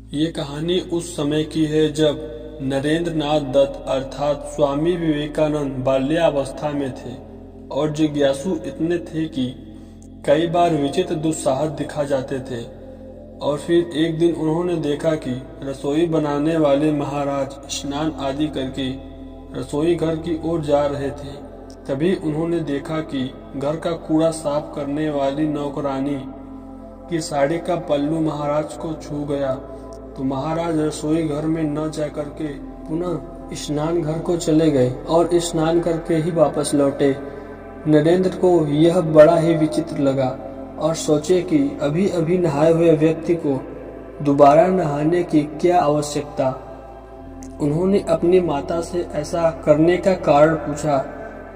ये कहानी उस समय की है जब नरेंद्र नाथ दत्त अर्थात स्वामी विवेकानंद बाल्यावस्था में थे और जिज्ञासु इतने थे कि कई बार विचित्र दुस्साहस दिखा जाते थे। और फिर एक दिन उन्होंने देखा कि रसोई बनाने वाले महाराज स्नान आदि करके रसोई घर की ओर जा रहे थे। तभी उन्होंने देखा कि घर का कूड़ा साफ करने वाली नौकरानी की साड़ी का पल्लू महाराज को छू गया। तो महाराज रसोई घर में न जाकर के पुनः स्नान घर को चले गए और स्नान करके ही वापस लौटे। नरेंद्र को यह बड़ा ही विचित्र लगा और सोचे कि अभी अभी नहाए हुए व्यक्ति को दोबारा नहाने की क्या आवश्यकता। उन्होंने अपनी माता से ऐसा करने का कारण पूछा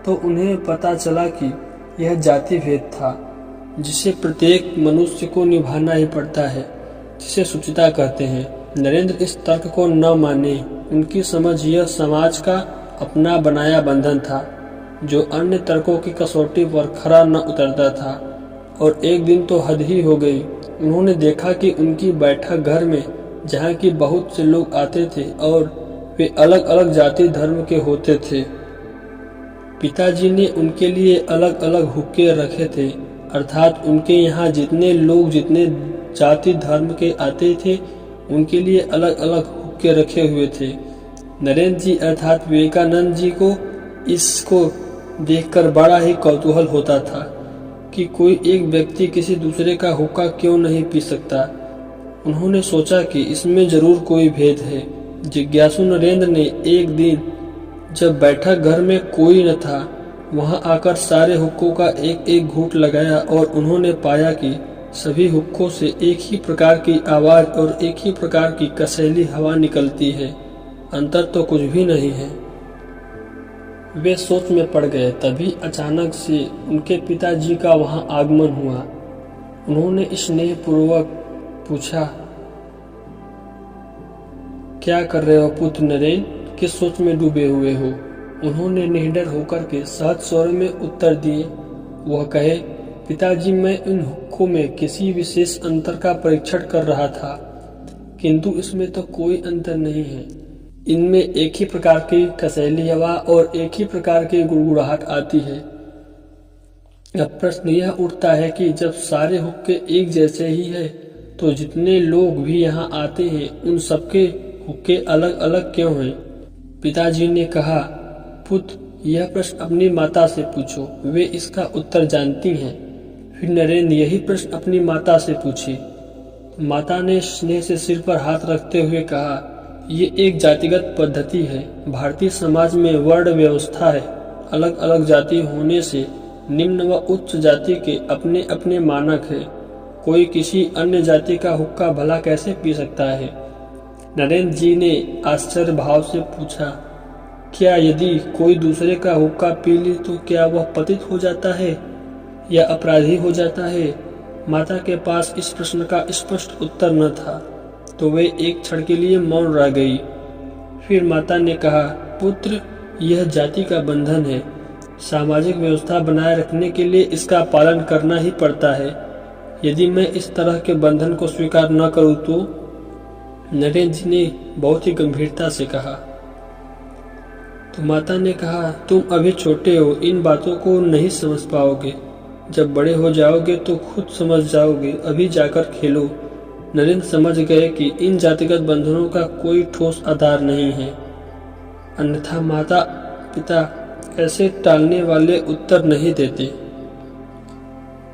तो उन्हें पता चला कि यह जाति भेद था जिसे प्रत्येक मनुष्य को निभाना ही पड़ता है, जिसे शुचिता कहते हैं। नरेंद्र इस तर्क को न माने। उनकी समझ यह समाज का अपना बनाया बंधन था जो अन्य तर्कों की कसौटी पर खरा न उतरता था। और एक दिन तो हद ही हो गई। उन्होंने देखा कि उनकी बैठक घर में जहाँ की बहुत से लोग आते थे और वे अलग अलग जाति धर्म के होते थे। पिताजी ने उनके लिए अलग अलग हुक्के रखे थे, अर्थात उनके यहाँ जितने लोग जितने जाति धर्म के आते थे उनके लिए अलग अलग हुक्के रखे हुए थे। नरेंद्र जी अर्थात विवेकानंद जी को इसको देखकर बड़ा ही कौतूहल होता था कि कोई एक व्यक्ति किसी दूसरे का हुक्का क्यों नहीं पी सकता। उन्होंने सोचा कि इसमें जरूर कोई भेद है। जिज्ञासु नरेंद्र ने एक दिन जब बैठक घर में कोई न था वहां आकर सारे हुक्कों का एक एक घूंट लगाया और उन्होंने पाया कि सभी हुक्कों से एक ही प्रकार की आवाज और एक ही प्रकार की कसैली हवा निकलती है, अंतर तो कुछ भी नहीं है। वे सोच में पड़ गए। तभी अचानक से उनके पिताजी का वहां आगमन हुआ। उन्होंने स्नेहपूर्वक पूछा, क्या कर रहे हो पुत्र नरेंद्र, किस सोच में डूबे हुए हो? उन्होंने निडर होकर के सहज स्वर में उत्तर दिए। वह कहे, पिताजी मैं इन हुक्कों में किसी विशेष अंतर का परीक्षण कर रहा था, किंतु इसमें तो कोई अंतर नहीं है। इनमें एक ही प्रकार की कसैली हवा और एक ही प्रकार की गुड़गुड़ाहट आती है। अब प्रश्न यह उठता है कि जब सारे हुक्के एक जैसे ही है तो जितने लोग भी यहाँ आते हैं उन सबके हुक्के अलग अलग क्यों हैं? पिताजी ने कहा, पुत्र यह प्रश्न अपनी माता से पूछो, वे इसका उत्तर जानती हैं। फिर नरेंद्र यही प्रश्न अपनी माता से पूछे। माता ने स्नेह से सिर पर हाथ रखते हुए कहा, ये एक जातिगत पद्धति है। भारतीय समाज में वर्ण व्यवस्था है। अलग अलग जाति होने से निम्न व उच्च जाति के अपने अपने मानक है। कोई किसी अन्य जाति का हुक्का भला कैसे पी सकता है? नरेंद्र जी ने आश्चर्य भाव से पूछा, क्या यदि कोई दूसरे का हुक्का पी ली तो क्या वह पतित हो जाता है या अपराधी हो जाता है? माता के पास इस प्रश्न का स्पष्ट उत्तर न था तो वे एक क्षण के लिए मौन रह गई। फिर माता ने कहा, पुत्र यह जाति का बंधन है। सामाजिक व्यवस्था बनाए रखने के लिए इसका पालन करना ही पड़ता है। यदि मैं इस तरह के बंधन को स्वीकार न करूं तो? नरेंद्र जी ने बहुत ही गंभीरता से कहा। तो माता ने कहा, तुम अभी छोटे हो, इन बातों को नहीं समझ पाओगे। जब बड़े हो जाओगे तो खुद समझ जाओगे, अभी जाकर खेलो। नरेंद्र समझ गए कि इन जातिगत बंधनों का कोई ठोस आधार नहीं है, अन्यथा माता पिता ऐसे टालने वाले उत्तर नहीं देते।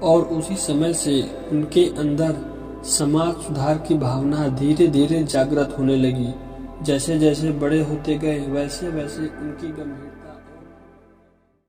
और उसी समय से उनके अंदर समाज सुधार की भावना धीरे धीरे जागृत होने लगी। जैसे जैसे बड़े होते गए वैसे वैसे उनकी गंभीरता